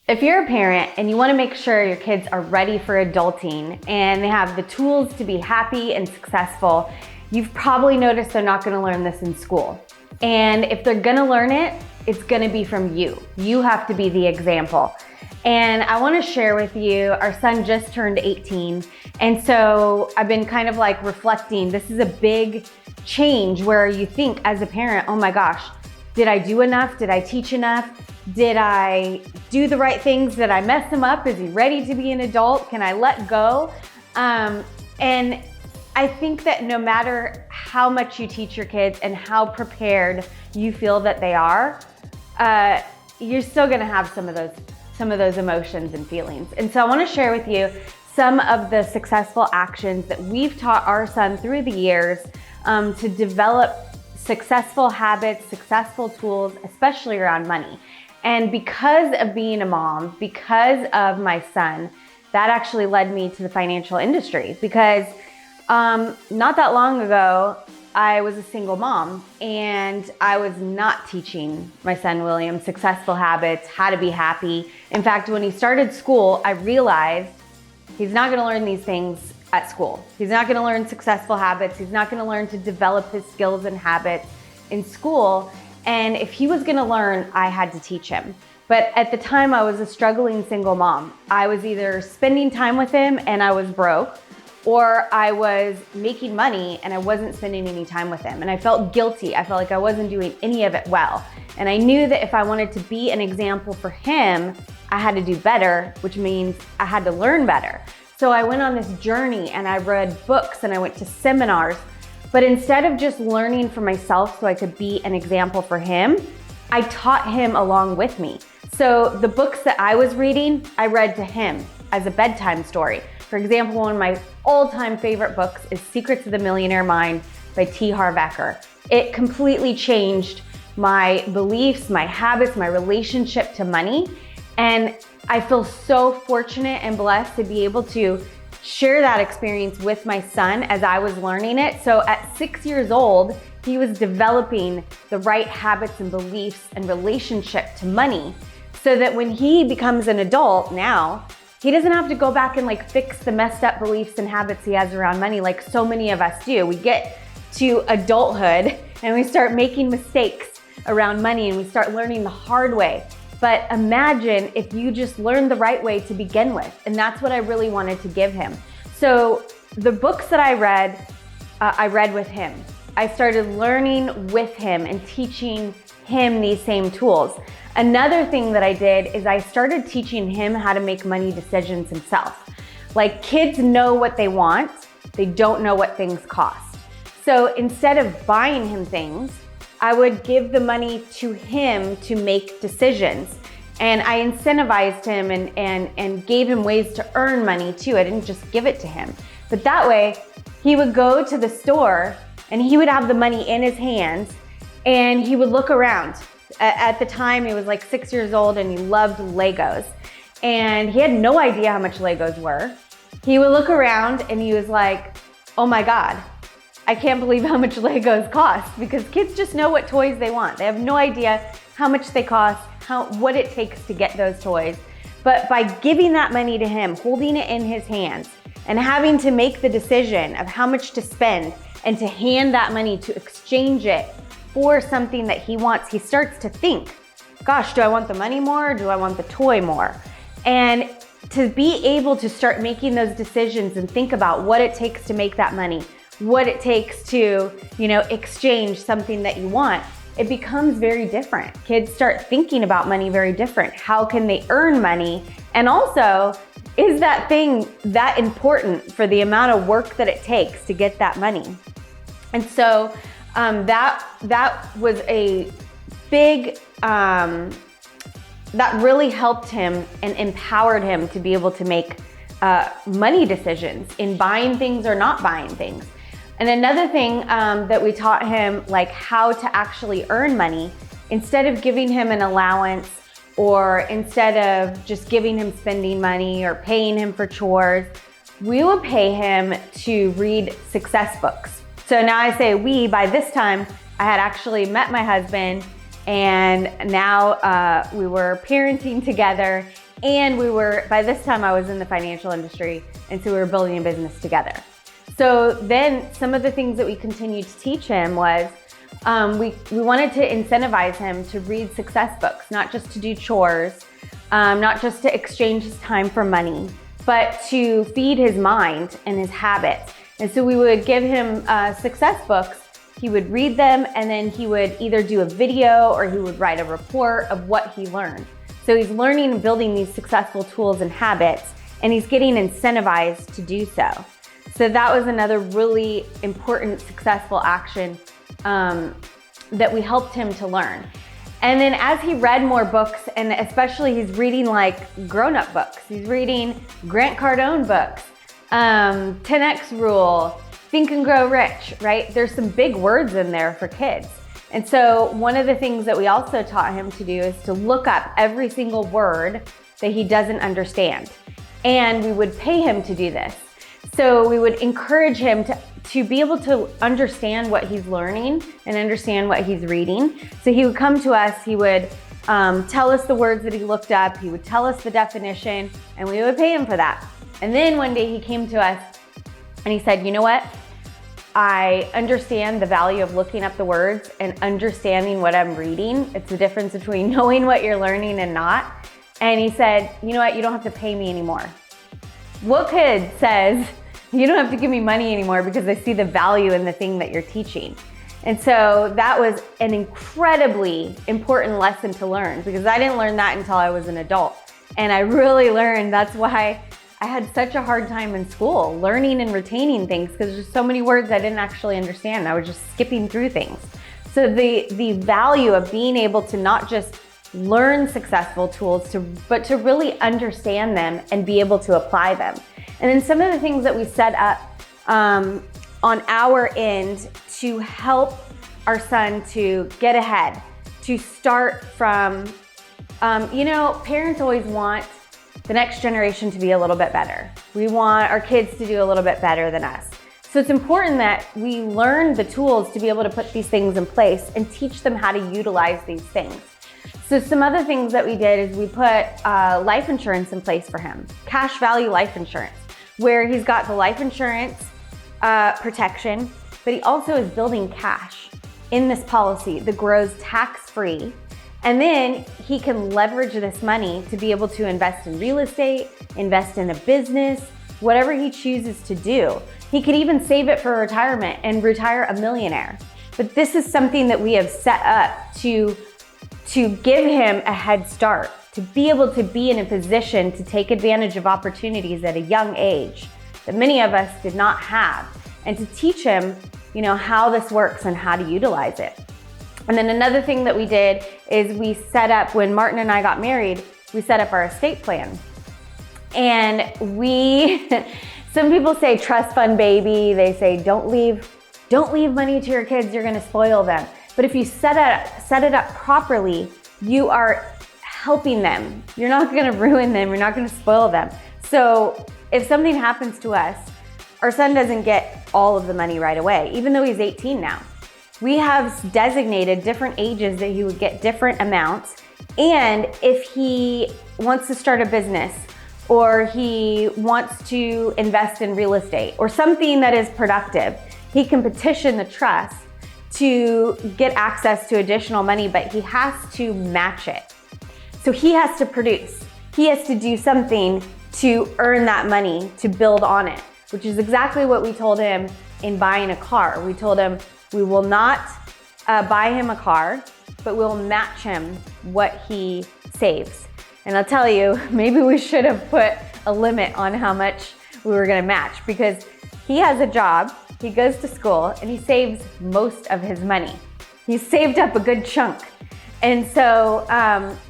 If you're a parent and you want to make sure your kids are ready for adulting and they have the tools to be happy and successful, you've probably noticed they're not going to learn this in school. And if they're going to learn it, it's going to be from you. You have to be the example. And I want to share with you, our son just turned 18. And so I've been kind of like reflecting. This is a big change where you think as a parent, oh my gosh, did I do enough? Did I teach enough? Did I do the right things? Did I mess him up? Is he ready to be an adult? Can I let go? And I think that no matter how much you teach your kids and how prepared you feel that they are, you're still gonna have some of those emotions and feelings. And so I wanna share with you some of the successful actions that we've taught our son through the years to develop successful habits, successful tools, especially around money. And because of being a mom, because of my son, that actually led me to the financial industry. Because not that long ago, I was a single mom and I was not teaching my son William successful habits, how to be happy. In fact, when he started school, I realized he's not gonna learn these things at school. He's not gonna learn successful habits. He's not gonna learn to develop his skills and habits in school. And if he was gonna learn, I had to teach him. But at the time, I was a struggling single mom. I was either spending time with him and I was broke, or I was making money and I wasn't spending any time with him. And I felt guilty. I felt like I wasn't doing any of it well. And I knew that if I wanted to be an example for him, I had to do better, which means I had to learn better. So I went on this journey and I read books and I went to seminars. But instead of just learning for myself so I could be an example for him, I taught him along with me. So the books that I was reading, I read to him as a bedtime story. For example, one of my all-time favorite books is Secrets of the Millionaire Mind by T. Harv Eker. It completely changed my beliefs, my habits, my relationship to money. And I feel so fortunate and blessed to be able to share that experience with my son as I was learning it. So at 6 years old, he was developing the right habits and beliefs and relationship to money so that when he becomes an adult now, he doesn't have to go back and like fix the messed up beliefs and habits he has around money like so many of us do. We get to adulthood and we start making mistakes around money and we start learning the hard way. But imagine if you just learned the right way to begin with. And that's what I really wanted to give him. So the books that I read with him. I started learning with him and teaching him these same tools. Another thing that I did is I started teaching him how to make money decisions himself. Like, kids know what they want, they don't know what things cost. So instead of buying him things, I would give the money to him to make decisions. And I incentivized him and gave him ways to earn money too. I didn't just give it to him. But that way, he would go to the store and he would have the money in his hands and he would look around. At the time, he was like 6 years old and he loved Legos. And he had no idea how much Legos were. He would look around and he was like, oh my God, I can't believe how much Legos cost, because kids just know what toys they want. They have no idea how much they cost, what it takes to get those toys. But by giving that money to him, holding it in his hands, and having to make the decision of how much to spend and to hand that money to exchange it for something that he wants, he starts to think, gosh, do I want the money more or do I want the toy more? And to be able to start making those decisions and think about what it takes to make that money, what it takes to, exchange something that you want, it becomes very different. Kids start thinking about money very different. How can they earn money? And also, is that thing that important for the amount of work that it takes to get that money? And so that was a big, that really helped him and empowered him to be able to make money decisions in buying things or not buying things. And another thing that we taught him, like how to actually earn money, instead of giving him an allowance or instead of just giving him spending money or paying him for chores, we would pay him to read success books. So now I say we, by this time, I had actually met my husband and now we were parenting together And by this time I was in the financial industry, and so we were building a business together. So then some of the things that we continued to teach him was, we wanted to incentivize him to read success books, not just to do chores, not just to exchange his time for money, but to feed his mind and his habits. And so we would give him success books. He would read them, and then he would either do a video or he would write a report of what he learned. So he's learning and building these successful tools and habits, and he's getting incentivized to do so. So that was another really important successful action that we helped him to learn. And then as he read more books, and especially he's reading like grown-up books, he's reading Grant Cardone books, 10X Rule, Think and Grow Rich, right? There's some big words in there for kids. And so one of the things that we also taught him to do is to look up every single word that he doesn't understand. And we would pay him to do this. So we would encourage him to be able to understand what he's learning and understand what he's reading. So he would come to us, he would tell us the words that he looked up, he would tell us the definition, and we would pay him for that. And then one day he came to us and he said, you know what? I understand the value of looking up the words and understanding what I'm reading. It's the difference between knowing what you're learning and not. And he said, you know what? You don't have to pay me anymore. What kid says, you don't have to give me money anymore because I see the value in the thing that you're teaching? And so that was an incredibly important lesson to learn, because I didn't learn that until I was an adult. And I really learned that's why I had such a hard time in school learning and retaining things, because there's so many words I didn't actually understand. I was just skipping through things. So the value of being able to not just learn successful tools, but to really understand them and be able to apply them. And then some of the things that we set up on our end to help our son to get ahead, to start from, parents always want the next generation to be a little bit better. We want our kids to do a little bit better than us. So it's important that we learn the tools to be able to put these things in place and teach them how to utilize these things. So some other things that we did is we put life insurance in place for him, cash value life insurance, where he's got the life insurance protection, but he also is building cash in this policy that grows tax-free. And then he can leverage this money to be able to invest in real estate, invest in a business, whatever he chooses to do. He could even save it for retirement and retire a millionaire. But this is something that we have set up to give him a head start, to be able to be in a position to take advantage of opportunities at a young age that many of us did not have, and to teach him, how this works and how to utilize it. And then another thing that we did is we set up, when Martin and I got married, we set up our estate plan. And some people say trust fund baby. They say don't leave money to your kids, you're gonna spoil them. But if you set it up properly, you are helping them. You're not gonna ruin them, you're not gonna spoil them. So if something happens to us, our son doesn't get all of the money right away, even though he's 18 now. We have designated different ages that he would get different amounts. And if he wants to start a business, or he wants to invest in real estate, or something that is productive, he can petition the trust to get access to additional money, but he has to match it. So he has to produce. He has to do something to earn that money, to build on it, which is exactly what we told him in buying a car. We told him we will not buy him a car, but we'll match him what he saves. And I'll tell you, maybe we should have put a limit on how much we were gonna match, because he has a job, he goes to school, and he saves most of his money. He's saved up a good chunk. And so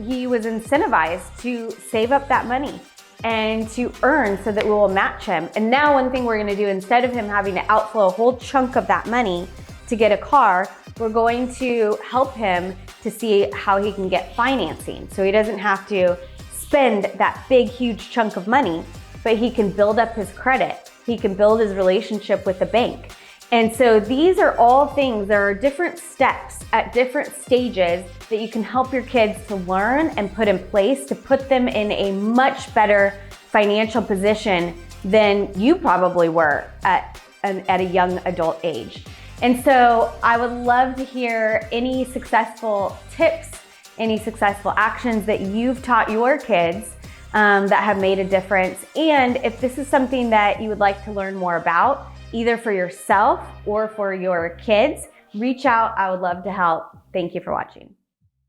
he was incentivized to save up that money and to earn so that we will match him. And now one thing we're gonna do, instead of him having to outflow a whole chunk of that money to get a car, we're going to help him to see how he can get financing. So he doesn't have to spend that big, huge chunk of money, but he can build up his credit. He can build his relationship with the bank. And so these are all things, there are different steps at different stages that you can help your kids to learn and put in place to put them in a much better financial position than you probably were at a young adult age. And so I would love to hear any successful tips, any successful actions that you've taught your kids that have made a difference. And if this is something that you would like to learn more about, either for yourself or for your kids, reach out. I would love to help. Thank you for watching.